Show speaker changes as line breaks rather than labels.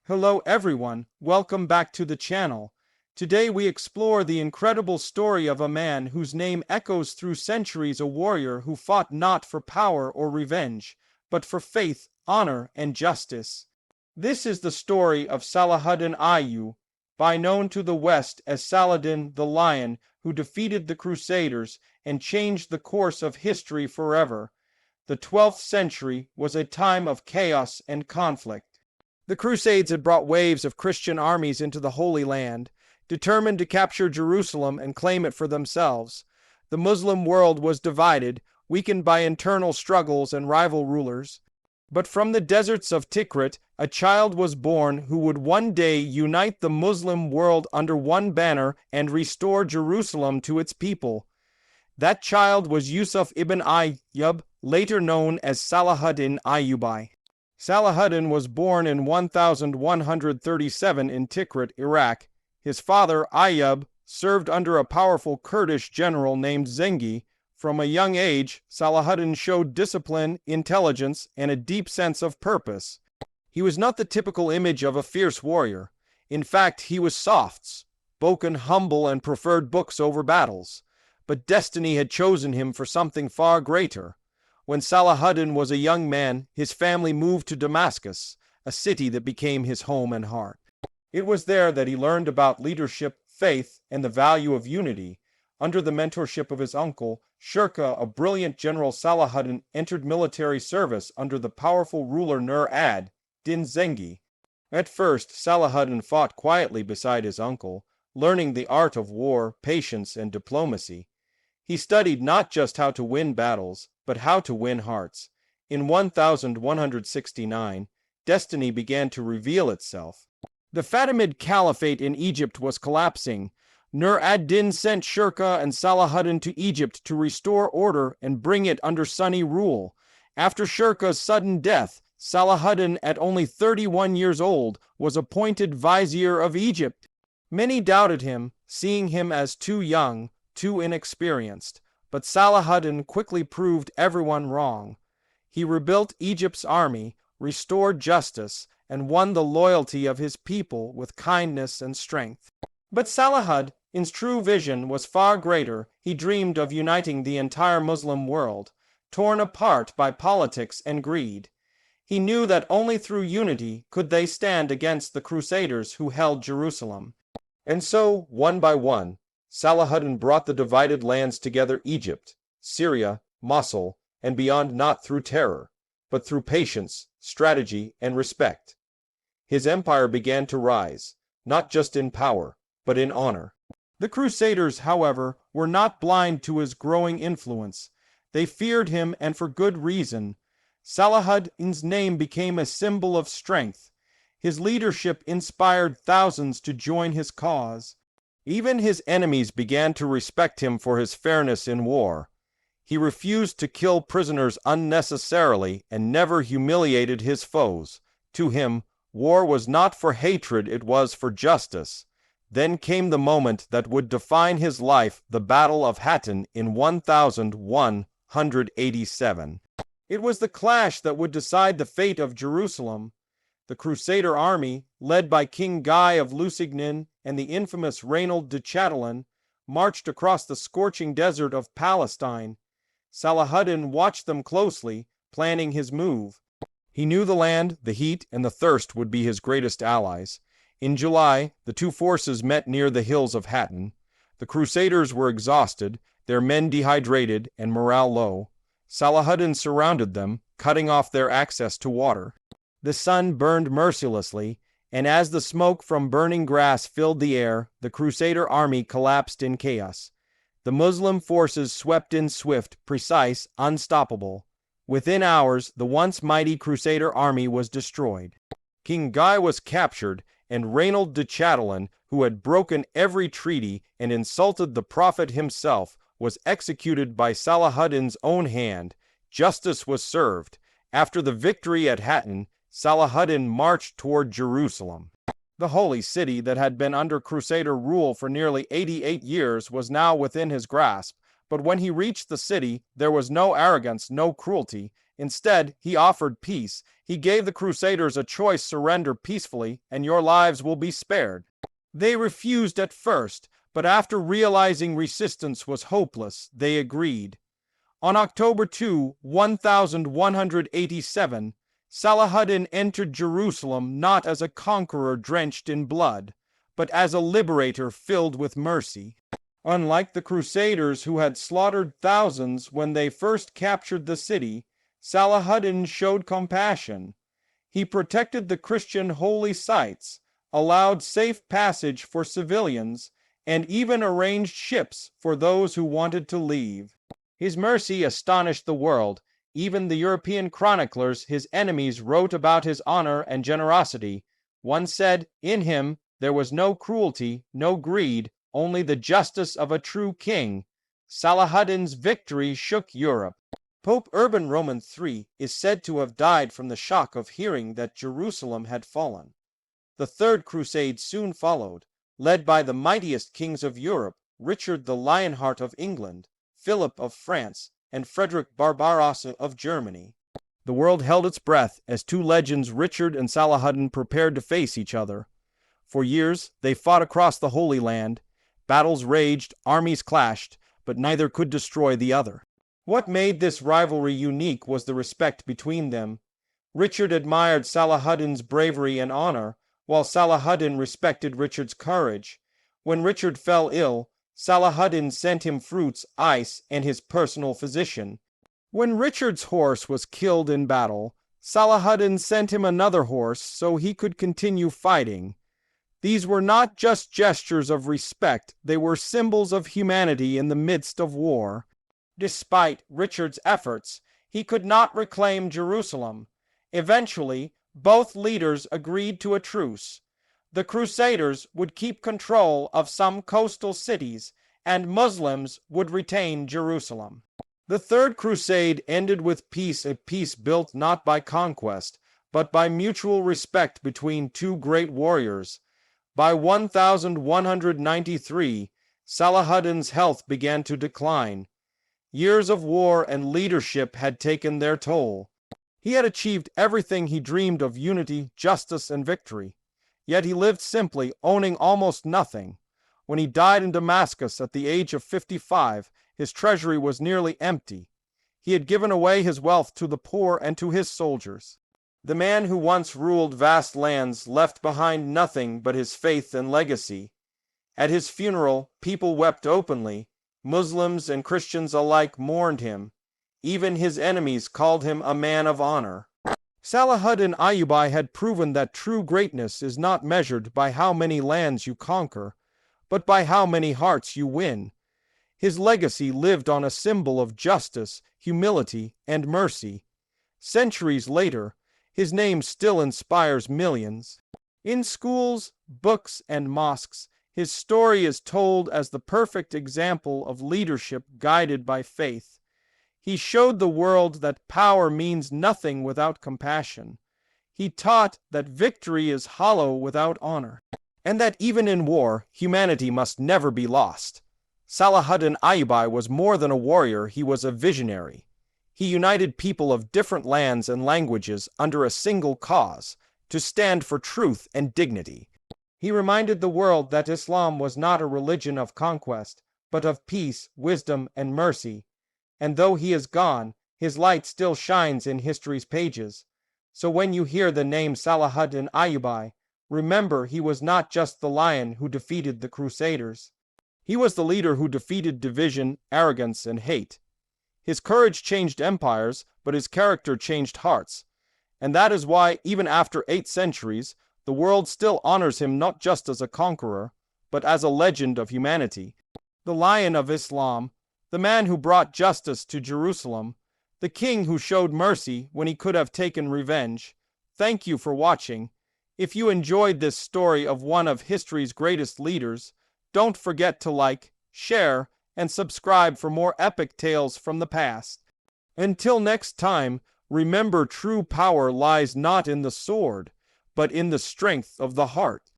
Hello everyone, welcome back to the channel. Today we explore the incredible story of a man whose name echoes through centuries, a warrior who fought not for power or revenge, but for faith, honor, and justice. This is the story of Salahuddin Ayyubi, known to the West as Saladin the Lion, who defeated the Crusaders and changed the course of history forever. The 12th century was a time of chaos and conflict. The Crusades had brought waves of Christian armies into the Holy Land, determined to capture Jerusalem and claim it for themselves. The Muslim world was divided, weakened by internal struggles and rival rulers. But from the deserts of Tikrit, a child was born who would one day unite the Muslim world under one banner and restore Jerusalem to its people. That child was Yusuf ibn Ayyub, later known as Salahuddin Ayyubi. Salahuddin was born in 1137 in Tikrit, Iraq. His father, Ayyub, served under a powerful Kurdish general named Zengi. From a young age, Salahuddin showed discipline, intelligence, and a deep sense of purpose. He was not the typical image of a fierce warrior. In fact, he was soft, spoken, humble, and preferred books over battles. But destiny had chosen him for something far greater. When Salahuddin was a young man, his family moved to Damascus, a city that became his home and heart. It was there that he learned about leadership, faith, and the value of unity. Under the mentorship of his uncle, Shirkuh, a brilliant general, Salahuddin entered military service under the powerful ruler Nur ad-Din Zengi. At first, Salahuddin fought quietly beside his uncle, learning the art of war, patience, and diplomacy. He studied not just how to win battles, but how to win hearts. In 1169, destiny began to reveal itself. The Fatimid Caliphate in Egypt was collapsing. Nur ad-Din sent Shirkuh and Salahuddin to Egypt to restore order and bring it under Sunni rule. After Shirkuh's sudden death, Salahuddin, at only 31 years old, was appointed vizier of Egypt. Many doubted him, seeing him as too young, too inexperienced. But Salahuddin quickly proved everyone wrong. He rebuilt Egypt's army, restored justice, and won the loyalty of his people with kindness and strength. But Salahuddin's true vision was far greater. He dreamed of uniting the entire Muslim world, torn apart by politics and greed. He knew that only through unity could they stand against the Crusaders who held Jerusalem. And so, one by one, Salahuddin brought the divided lands together: Egypt, Syria, Mosul, and beyond, not through terror, but through patience, strategy, and respect. His empire began to rise, not just in power, but in honor. The Crusaders, however, were not blind to his growing influence. They feared him, and for good reason. Salahuddin's name became a symbol of strength. His leadership inspired thousands to join his cause. Even his enemies began to respect him for his fairness in war. He refused to kill prisoners unnecessarily and never humiliated his foes. To him, war was not for hatred, it was for justice. Then came the moment that would define his life, the Battle of Hattin in 1187. It was the clash that would decide the fate of Jerusalem. The Crusader army, led by King Guy of Lusignan and the infamous Raynald de Chatillon, marched across the scorching desert of Palestine. Salahuddin watched them closely, planning his move. He knew the land, the heat, and the thirst would be his greatest allies. In July, the two forces met near the hills of Hattin. The Crusaders were exhausted, their men dehydrated, and morale low. Salahuddin surrounded them, cutting off their access to water. The sun burned mercilessly, and as the smoke from burning grass filled the air, the Crusader army collapsed in chaos. The Muslim forces swept in swift, precise, unstoppable. Within hours, the once mighty Crusader army was destroyed. King Guy was captured, and Raynald de Chatillon, who had broken every treaty and insulted the Prophet himself, was executed by Salahuddin's own hand. Justice was served. After the victory at Hattin, Salahuddin marched toward Jerusalem. The holy city that had been under Crusader rule for nearly 88 years was now within his grasp. But when he reached the city, there was no arrogance, no cruelty. Instead, he offered peace. He gave the Crusaders a choice: surrender peacefully, and your lives will be spared. They refused at first, but after realizing resistance was hopeless, they agreed. On October 2, 1187, Salahuddin entered Jerusalem not as a conqueror drenched in blood, but as a liberator filled with mercy. Unlike the Crusaders, who had slaughtered thousands when they first captured the city, Salahuddin showed compassion. He protected the Christian holy sites, allowed safe passage for civilians, and even arranged ships for those who wanted to leave. His mercy astonished the world. Even the European chroniclers, his enemies, wrote about his honor and generosity. One said, "In him there was no cruelty, no greed, only the justice of a true king." Salahuddin's victory shook Europe. Pope Urban Roman III is said to have died from the shock of hearing that Jerusalem had fallen. The Third Crusade soon followed, led by the mightiest kings of Europe, Richard the Lionheart of England, Philip of France, and Frederick Barbarossa of Germany. The world held its breath as two legends, Richard and Salahuddin, prepared to face each other. For years, they fought across the Holy Land. Battles raged, armies clashed, but neither could destroy the other. What made this rivalry unique was the respect between them. Richard admired Salahuddin's bravery and honor, while Salahuddin respected Richard's courage. When Richard fell ill, Salahuddin sent him fruits, ice, and his personal physician. When Richard's horse was killed in battle, Salahuddin sent him another horse so he could continue fighting. These were not just gestures of respect, they were symbols of humanity in the midst of war. Despite Richard's efforts, he could not reclaim Jerusalem. Eventually, both leaders agreed to a truce. The Crusaders would keep control of some coastal cities, and Muslims would retain Jerusalem. The Third Crusade ended with peace, a peace built not by conquest, but by mutual respect between two great warriors. By 1193, Salahuddin's health began to decline. Years of war and leadership had taken their toll. He had achieved everything he dreamed of: unity, justice, and victory. Yet he lived simply, owning almost nothing. When he died in Damascus at the age of 55, his treasury was nearly empty. He had given away his wealth to the poor and to his soldiers. The man who once ruled vast lands left behind nothing but his faith and legacy. At his funeral, people wept openly. Muslims and Christians alike mourned him. Even his enemies called him a man of honor. Salahuddin Ayyubi had proven that true greatness is not measured by how many lands you conquer, but by how many hearts you win. His legacy lived on a symbol of justice, humility, and mercy. Centuries later, his name still inspires millions. In schools, books, and mosques, his story is told as the perfect example of leadership guided by faith. He showed the world that power means nothing without compassion. He taught that victory is hollow without honor, and that even in war, humanity must never be lost. Salahuddin Ayyubi was more than a warrior, he was a visionary. He united people of different lands and languages under a single cause, to stand for truth and dignity. He reminded the world that Islam was not a religion of conquest, but of peace, wisdom, and mercy. And though he is gone, his light still shines in history's pages. So when you hear the name Salahuddin Ayyubi, remember he was not just the lion who defeated the Crusaders. He was the leader who defeated division, arrogance, and hate. His courage changed empires, but his character changed hearts. And that is why, even after 8 centuries, the world still honors him not just as a conqueror, but as a legend of humanity. The Lion of Islam, the man who brought justice to Jerusalem, the king who showed mercy when he could have taken revenge. Thank you for watching. If you enjoyed this story of one of history's greatest leaders, don't forget to like, share, and subscribe for more epic tales from the past. Until next time, remember true power lies not in the sword, but in the strength of the heart.